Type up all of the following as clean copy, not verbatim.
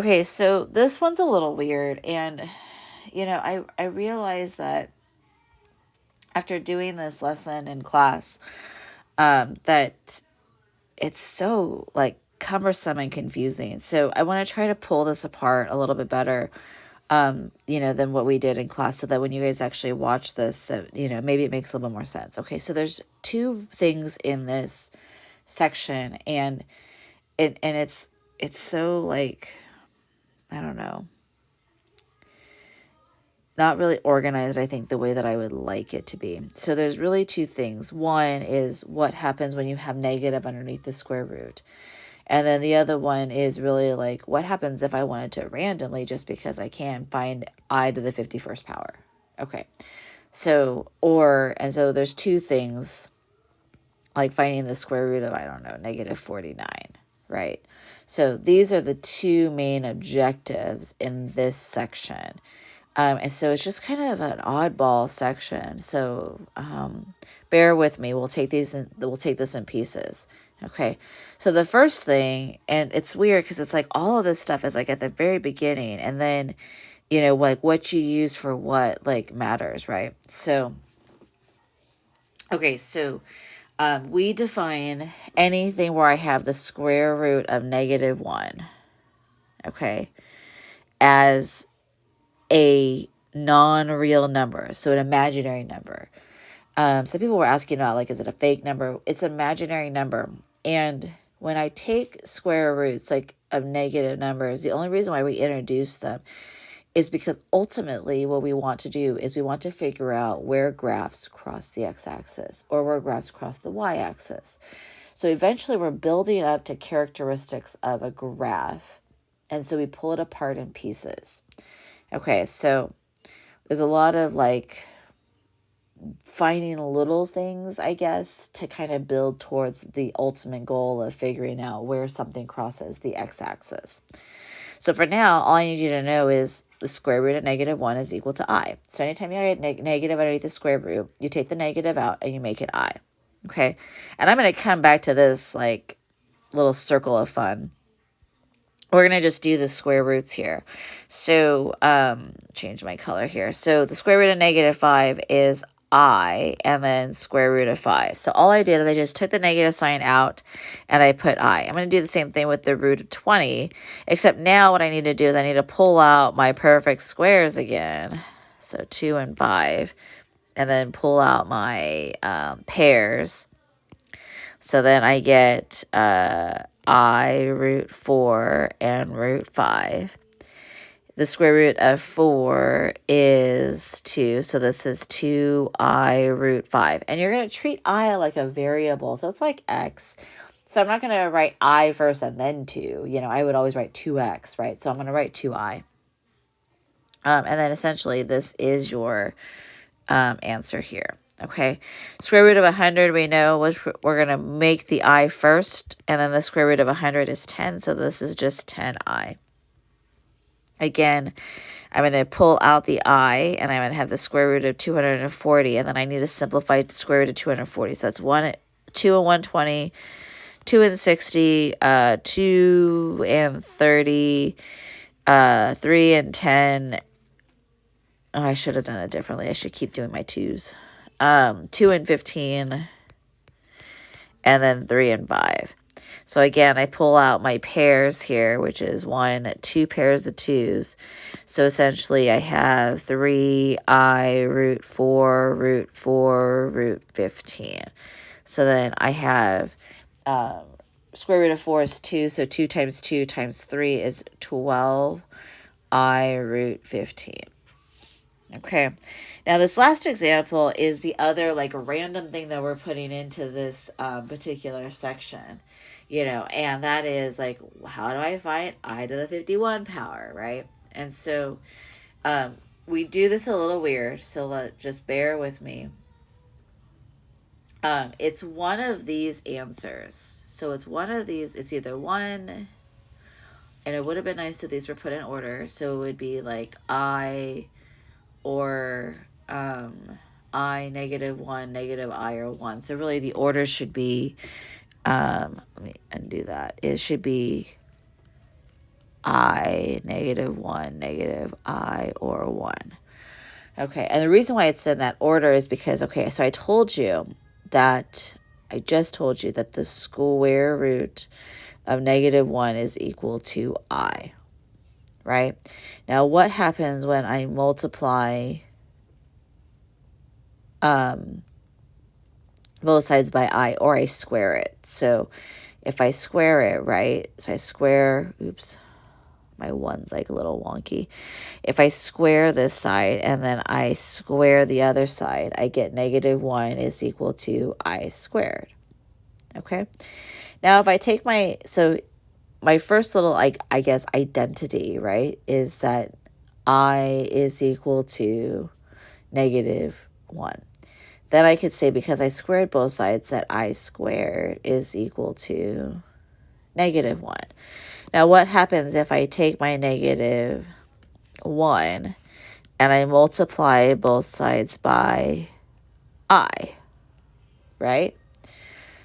Okay, so this one's a little weird. And, I realized that after doing this lesson in class, that it's so like cumbersome and confusing. So I want to try to pull this apart a little bit better, than what we did in class, so that when you guys actually watch this, that, maybe it makes a little bit more sense. Okay, so there's two things in this section, and it's so like, I don't know, not really organized, I think, the way that I would like it to be. So there's really two things. One is what happens when you have negative underneath the square root. And then the other one is really like, what happens if I wanted to randomly, just because I can, find I to the 51st power? Okay. So there's two things, like finding the square root of, I don't know, negative 49, right? So these are the two main objectives in this section. And so it's just kind of an oddball section. So bear with me. We'll take this in pieces. Okay. So the first thing, and it's weird because it's like all of this stuff is like at the very beginning, and then, like what you use for what like matters, right? So, okay. So we define anything where I have the square root of -1, okay, as a non-real number, so an imaginary number. Some people were asking about, like, is it a fake number? It's an imaginary number. And when I take square roots, like, of negative numbers, the only reason why we introduce them is because ultimately what we want to do is we want to figure out where graphs cross the x-axis or where graphs cross the y-axis. So eventually we're building up to characteristics of a graph, and so we pull it apart in pieces. Okay, so there's a lot of like finding little things, I guess, to kind of build towards the ultimate goal of figuring out where something crosses the x-axis. So for now, all I need you to know is the square root of -1 is equal to I. So anytime you get negative underneath the square root, you take the negative out and you make it I. Okay, and I'm going to come back to this like little circle of fun. We're going to just do the square roots here. So, change my color here. So the square root of -5 is I, and then square root of 5. So all I did is I just took the negative sign out and I put I. I'm going to do the same thing with the root of 20, except now what I need to do is I need to pull out my perfect squares again. So 2 and 5, and then pull out my pairs. So then I get I root 4 and root 5. The square root of 4 is 2. So this is 2I root 5. And you're going to treat I like a variable. So it's like x. So I'm not going to write I first and then 2. I would always write 2x, right? So I'm going to write 2I. And then essentially this is your answer here. Okay, square root of 100, we know we're going to make the I first, and then the square root of 100 is 10, so this is just 10I. Again, I'm going to pull out the I, and I'm going to have the square root of 240, and then I need to simplify the square root of 240. So that's 2 and 120, 2 and 60, 2 and 30, 3 and 10. Oh, I should have done it differently. I should keep doing my 2s. 2 and 15, and then 3 and 5. So again, I pull out my pairs here, which is 2 pairs of 2s. So essentially I have 3I root 4, root 4, root 15. So then I have square root of 4 is 2, so 2 times 2 times 3 is 12I root 15. Okay, now this last example is the other like random thing that we're putting into this particular section, and that is like, how do I find I to the 51 power, right? And so we do this a little weird, so just bear with me. It's one of these answers. So it's one of these, it's either one, and it would have been nice if these were put in order, so it would be like I, or I, -1, -I, or 1. So really the order should be, let me undo that. It should be I, -1, I, or 1. Okay, and the reason why it's in that order is because, okay, so I just told you that the square root of -1 is equal to I, right? Now, what happens when I multiply both sides by I, or I square it? So if I square it, right, so I square, oops, my one's like a little wonky. If I square this side and then I square the other side, I get -1 is equal to I squared. Okay. Now, if I take my first little, like, I guess, identity, right, is that I is equal to -1. Then I could say, because I squared both sides, that I squared is equal to -1. Now, what happens if I take my -1 and I multiply both sides by I, right?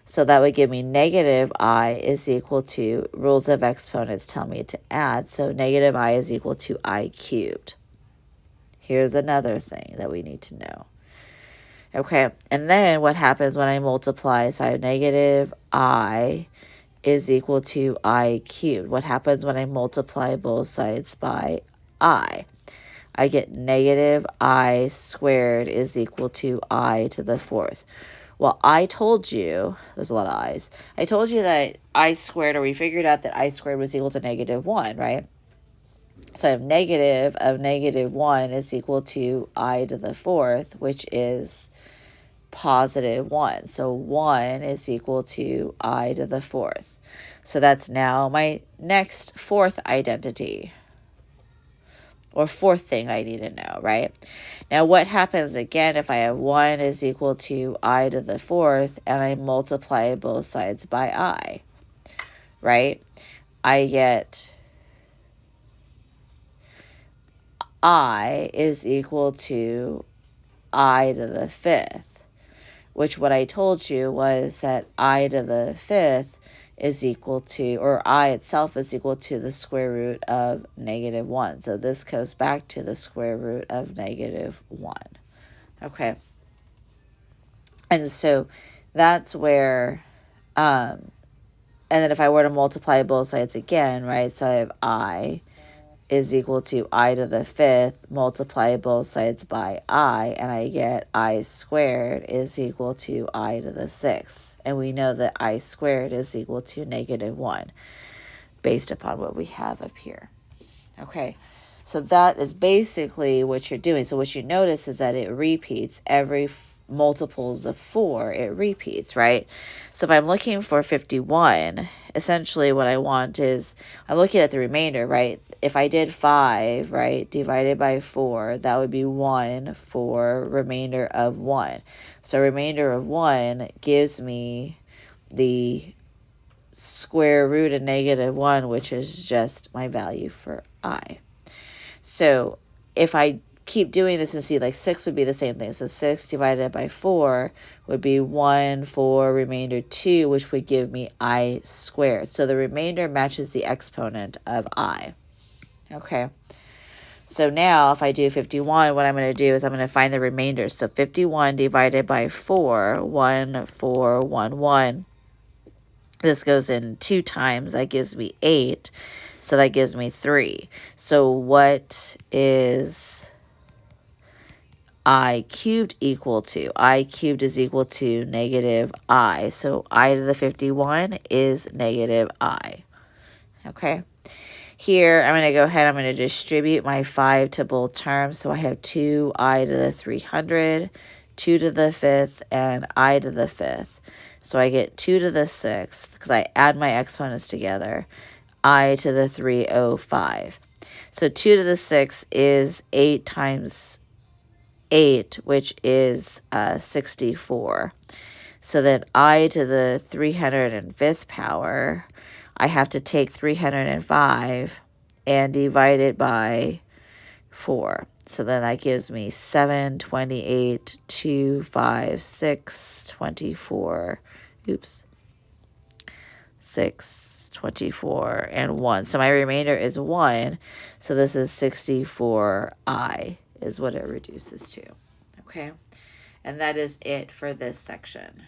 So that would give me -I is equal to, rules of exponents tell me to add, so -I is equal to I cubed. Here's another thing that we need to know. Okay, and then what happens when I multiply? So I have -I is equal to I cubed. What happens when I multiply both sides by I? I get -I squared is equal to I to the 4th. Well, I told you, there's a lot of I's. I told you that I squared, or we figured out that I squared was equal to -1, right? So I have negative of -1 is equal to I to the 4th, which is +1. So 1 is equal to I to the 4th. So that's now my next 4th identity, or 4th thing I need to know, right? Now, what happens again if I have 1 is equal to I to the 4th and I multiply both sides by I, right? I get I is equal to I to the 5th, which what I told you was that I to the 5th is equal to, or I itself is equal to, the square root of -1. So this goes back to the square root of -1. Okay. And so that's where, and then if I were to multiply both sides again, right, so I have I is equal to I to the 5th, multiply both sides by I, and I get I squared is equal to I to the 6th. And we know that I squared is equal to -1 based upon what we have up here. Okay, so that is basically what you're doing. So what you notice is that it repeats every multiples of 4, it repeats, right? So if I'm looking for 51, essentially what I want is, I'm looking at the remainder, right? If I did 5, right, divided by 4, that would be 1 for remainder of 1. So remainder of 1 gives me the square root of -1, which is just my value for I. So if I keep doing this and see, like, 6 would be the same thing. So 6 divided by 4 would be 1 for remainder 2, which would give me I squared. So the remainder matches the exponent of I. Okay. So now if I do 51, what I'm going to do is I'm going to find the remainder. So 51 divided by 4, 1, 4, 1, 1. This goes in 2 times. That gives me 8. So that gives me 3. So what is I cubed equal to? I cubed is equal to -I. So I to the 51 is -I. Okay. Here, I'm going to go ahead, I'm going to distribute my 5 to both terms. So I have 2I to the 300, 2 to the 5th, and I to the 5th. So I get 2 to the 6th, because I add my exponents together, I to the 305. So 2 to the 6th is 8 times 8, which is 64. So then I to the 305th power, I have to take 305 and divide it by 4. So then that gives me 7, 28, 2, 5, 6, 24, oops, 6, 24 and 1. So my remainder is 1. So this is 64I is what it reduces to. Okay. And that is it for this section.